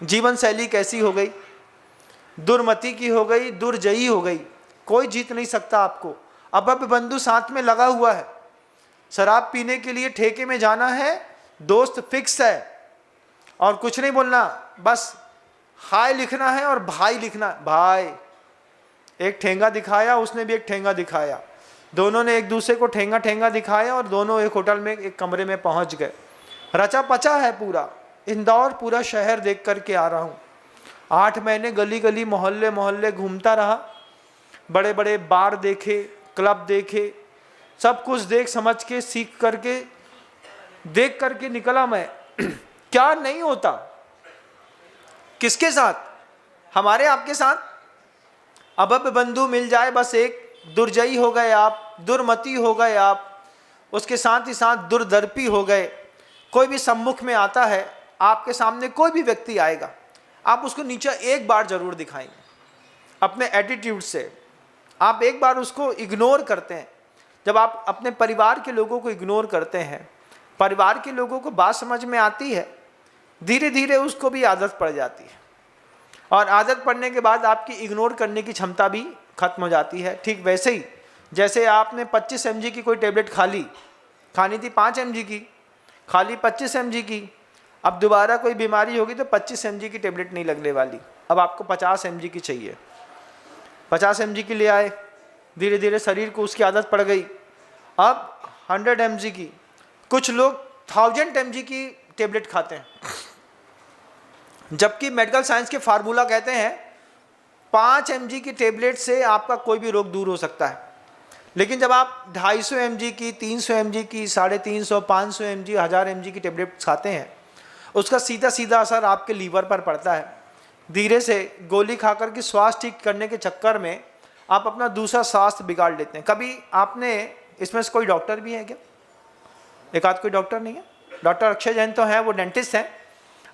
जीवन शैली कैसी हो गई, दुर्मति की हो गई, दुर्जयी हो गई, कोई जीत नहीं सकता आपको। अभव्य बंधु साथ में लगा हुआ है, शराब पीने के लिए ठेके में जाना है, दोस्त फिक्स है और कुछ नहीं बोलना, बस हाय लिखना है और भाई लिखना है। भाई एक ठेंगा दिखाया, उसने भी एक ठेंगा दिखाया, दोनों ने एक दूसरे को ठेंगा ठेंगा दिखाया और दोनों एक होटल में एक कमरे में पहुंच गए। रचा पचा है पूरा। इंदौर पूरा शहर देख करके आ रहा हूँ। 8 महीने गली गली मोहल्ले मोहल्ले घूमता रहा, बड़े बड़े बार देखे, क्लब देखे, सब कुछ देख समझ के सीख करके देख करके निकला मैं। क्या नहीं होता, किसके साथ, हमारे आपके साथ। अभव्य बंधु मिल जाए बस एक, दुर्जयी हो गए आप, दुर्मति हो गए आप, उसके साथ ही साथ दुर्दर्पी हो गए। कोई भी सम्मुख में आता है, आपके सामने कोई भी व्यक्ति आएगा, आप उसको नीचा एक बार जरूर दिखाएंगे अपने एटीट्यूड से। आप एक बार उसको इग्नोर करते हैं। जब आप अपने परिवार के लोगों को इग्नोर करते हैं, परिवार के लोगों को बात समझ में आती है, धीरे धीरे उसको भी आदत पड़ जाती है और आदत पड़ने के बाद आपकी इग्नोर करने की क्षमता भी खत्म हो जाती है। ठीक वैसे ही जैसे आपने 25 mg की कोई टेबलेट खानी थी 5 mg की, खाली 25 mg की, अब दोबारा कोई बीमारी होगी तो 25 mg की टेबलेट नहीं लगने वाली, अब आपको 50 mg की चाहिए। 50 mg की ले आए, धीरे धीरे शरीर को उसकी आदत पड़ गई, अब 100 mg की, कुछ लोग 1000 mg की टेबलेट खाते हैं, जबकि मेडिकल साइंस के फार्मूला कहते हैं 5 mg की टेबलेट से आपका कोई भी रोग दूर हो सकता है। लेकिन जब आप 250 mg की, 300 mg की, 350, 500 mg, 1000 mg की टेबलेट खाते हैं, उसका सीधा सीधा असर आपके लीवर पर पड़ता है। धीरे से गोली खाकर के स्वास्थ्य ठीक करने के चक्कर में आप अपना दूसरा स्वास्थ्य बिगाड़ लेते हैं। कभी आपने, इसमें से कोई डॉक्टर भी है क्या? एक आध कोई डॉक्टर नहीं है? डॉक्टर अक्षय जैन तो हैं, वो डेंटिस्ट हैं।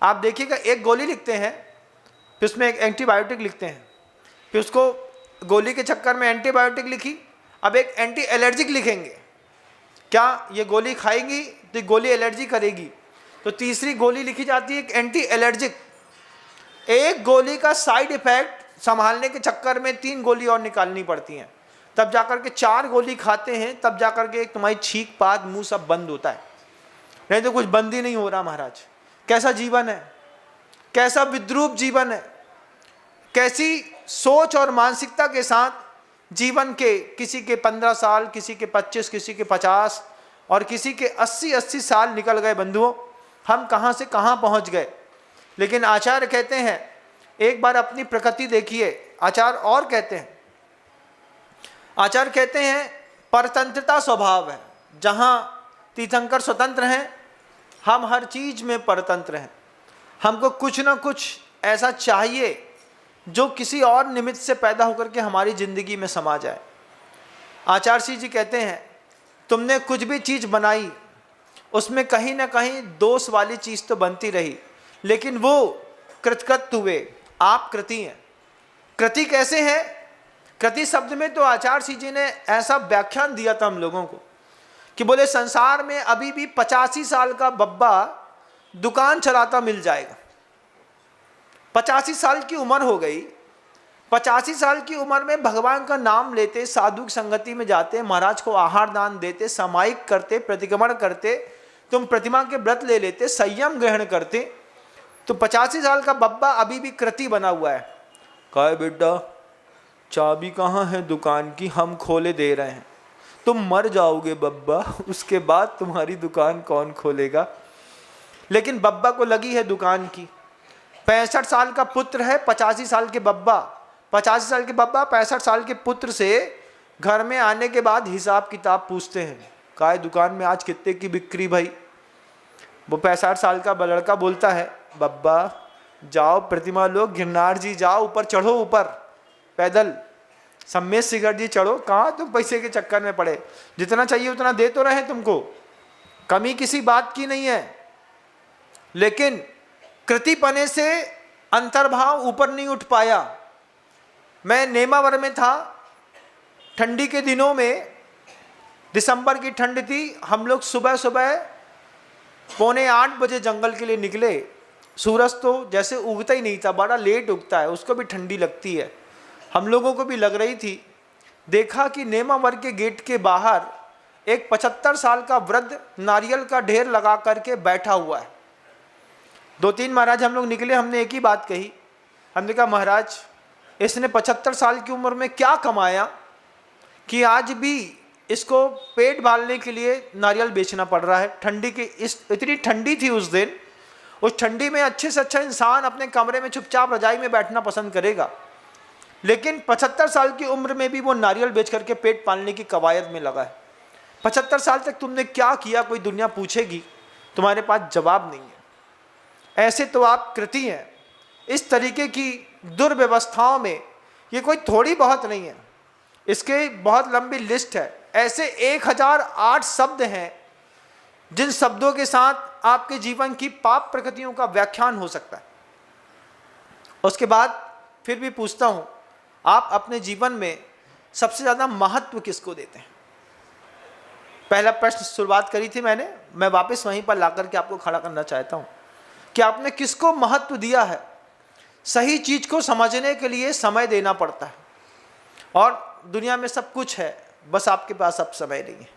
आप देखिएगा, एक गोली लिखते हैं, फिर उसमें एक एंटीबायोटिक लिखते हैं, फिर उसको गोली के चक्कर में एंटीबायोटिक लिखी, अब एक एंटी एलर्जिक लिखेंगे। क्या ये गोली खाएंगी तो गोली एलर्जी करेगी, तो तीसरी गोली लिखी जाती है एक एंटी एलर्जिक। एक गोली का साइड इफेक्ट संभालने के चक्कर में 3 गोली और निकालनी पड़ती हैं, तब जाकर के 4 गोली खाते हैं, तब जाकर के तुम्हारी छींक पाद मुंह सब बंद होता है, नहीं तो कुछ बंद ही नहीं हो रहा। महाराज कैसा जीवन है, कैसा विद्रूप जीवन है, कैसी सोच और मानसिकता के साथ जीवन के, किसी के 15 साल, किसी के 25, किसी के 50 और किसी के 80 साल निकल गए। बंधुओं, हम कहाँ से कहाँ पहुँच गए। लेकिन आचार्य कहते हैं एक बार अपनी प्रकृति देखिए। आचार्य और कहते हैं, आचार्य कहते हैं परतंत्रता स्वभाव है। जहाँ तीर्थंकर स्वतंत्र हैं, हम हर चीज में परतंत्र हैं। हमको कुछ ना कुछ ऐसा चाहिए जो किसी और निमित्त से पैदा होकर के हमारी जिंदगी में समा जाए। आचार्य सिंह जी कहते हैं तुमने कुछ भी चीज बनाई, उसमें कहीं ना कहीं दोष वाली चीज तो बनती रही, लेकिन वो कृतकृत हुए, आप कृति हैं। कृति कैसे है? कृति शब्द में तो आचार्य सिंह जी ने ऐसा व्याख्यान दिया था हम लोगों को कि बोले संसार में अभी भी 85 साल का बब्बा दुकान चलाता मिल जाएगा। 85 साल की उम्र हो गई, 85 साल की उम्र में भगवान का नाम लेते, साधु की संगति में जाते, महाराज को आहार दान देते, सामायिक करते, प्रतिक्रमण करते, तुम प्रतिमा के व्रत ले लेते, संयम ग्रहण करते, तो 85 साल का बब्बा अभी भी कृति बना हुआ है। कहे बेटा चाबी कहाँ है दुकान की, हम खोले दे रहे हैं। तुम मर जाओगे बब्बा, उसके बाद तुम्हारी दुकान कौन खोलेगा। लेकिन बब्बा को लगी है दुकान की। 65 साल का पुत्र है, 85 साल के बब्बा, 85 साल के बब्बा 65 साल के पुत्र से घर में आने के बाद हिसाब किताब पूछते हैं, काय दुकान में आज कितने की बिक्री भाई। वो 65 साल का लड़का बोलता है, बब्बा जाओ प्रतिमा लो, गिरनार जी जाओ, ऊपर चढ़ो, ऊपर पैदल सम्मेद शिखर जी चढ़ो। कहाँ तुम पैसे के चक्कर में पड़े, जितना चाहिए उतना दे तो रहे तुमको, कमी किसी बात की नहीं है। लेकिन कृति पने से अंतर्भाव ऊपर नहीं उठ पाया। मैं नेमावर में था, ठंडी के दिनों में, दिसंबर की ठंड थी, हम लोग सुबह सुबह 7:45 बजे जंगल के लिए निकले। सूरज तो जैसे उगता ही नहीं था, बड़ा लेट उगता है, उसको भी ठंडी लगती है। हम लोगों को भी लग रही थी। देखा कि नेमावर के गेट के बाहर एक 75 साल का वृद्ध नारियल का ढेर लगा करके बैठा हुआ है। 2-3 महाराज हम लोग निकले, हमने एक ही बात कही। हमने कहा महाराज इसने 75 साल की उम्र में क्या कमाया कि आज भी इसको पेट पालने के लिए नारियल बेचना पड़ रहा है। ठंडी की इतनी ठंडी थी उस दिन, उस ठंडी में अच्छे से अच्छा इंसान अपने कमरे में चुपचाप रजाई में बैठना पसंद करेगा, लेकिन 75 साल की उम्र में भी वो नारियल बेच करके पेट पालने की कवायद में लगा है। 75 साल तक तुमने क्या किया, कोई दुनिया पूछेगी, तुम्हारे पास जवाब नहीं है। ऐसे तो आप कृति हैं। इस तरीके की दुर्व्यवस्थाओं में ये कोई थोड़ी बहुत नहीं है, इसके बहुत लंबी लिस्ट है। ऐसे 1008 शब्द हैं जिन शब्दों के साथ आपके जीवन की पाप प्रकृतियों का व्याख्यान हो सकता है। उसके बाद फिर भी पूछता हूं, आप अपने जीवन में सबसे ज़्यादा महत्व किसको देते हैं? पहला प्रश्न शुरुआत करी थी मैंने, मैं वापस वहीं पर ला करके आपको खड़ा करना चाहता हूं कि आपने किसको महत्व दिया है। सही चीज़ को समझने के लिए समय देना पड़ता है, और दुनिया में सब कुछ है, बस आपके पास अब समय नहीं है।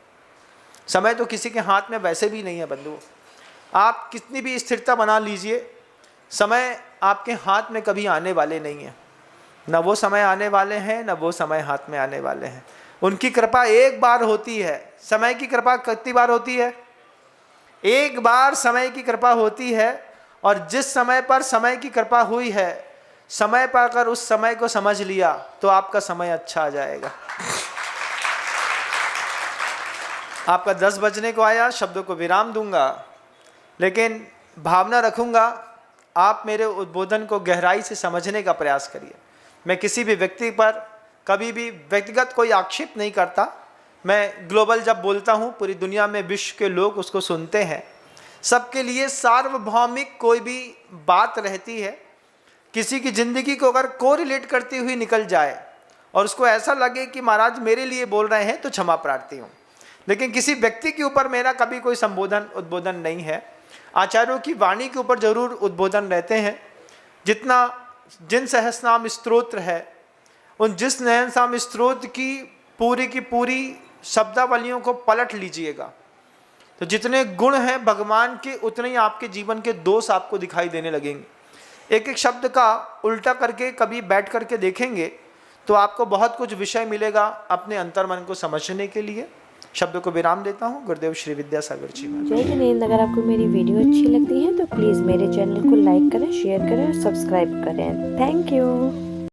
समय तो किसी के हाथ में वैसे भी नहीं है बंधुओं। आप कितनी भी स्थिरता बना लीजिए, समय आपके हाथ में कभी आने वाले नहीं है। न वो समय आने वाले हैं, न वो समय हाथ में आने वाले हैं। उनकी कृपा एक बार होती है। समय की कृपा कितनी बार होती है? एक बार समय की कृपा होती है, और जिस समय पर समय की कृपा हुई है, समय पर अगर उस समय को समझ लिया तो आपका समय अच्छा आ जाएगा। आपका 10 बजने को आया, शब्दों को विराम दूंगा, लेकिन भावना रखूंगा आप मेरे उद्बोधन को गहराई से समझने का प्रयास करिए। मैं किसी भी व्यक्ति पर कभी भी व्यक्तिगत कोई आक्षेप नहीं करता। मैं ग्लोबल जब बोलता हूँ, पूरी दुनिया में विश्व के लोग उसको सुनते हैं। सबके लिए सार्वभौमिक कोई भी बात रहती है। किसी की ज़िंदगी को अगर कोरिलेट करती हुई निकल जाए और उसको ऐसा लगे कि महाराज मेरे लिए बोल रहे हैं, तो क्षमा प्रार्थी हूँ, लेकिन किसी व्यक्ति के ऊपर मेरा कभी कोई संबोधन उद्बोधन नहीं है। आचार्यों की वाणी के ऊपर जरूर उद्बोधन रहते हैं। जिन सहस्रनाम स्तोत्र है, उन जिस सहस्रनाम स्तोत्र की पूरी शब्दावलियों को पलट लीजिएगा तो जितने गुण हैं भगवान के, उतने ही आपके जीवन के दोष आपको दिखाई देने लगेंगे। एक एक शब्द का उल्टा करके कभी बैठ करके देखेंगे तो आपको बहुत कुछ विषय मिलेगा अपने अंतर्मन को समझने के लिए। शब्दों को विराम देता हूँ। गुरुदेव श्री विद्यासागर जी। जय जिनेंद्र। अगर आपको मेरी वीडियो अच्छी लगती है तो प्लीज़ मेरे चैनल को लाइक करें, शेयर करें और सब्सक्राइब करें। Thank you.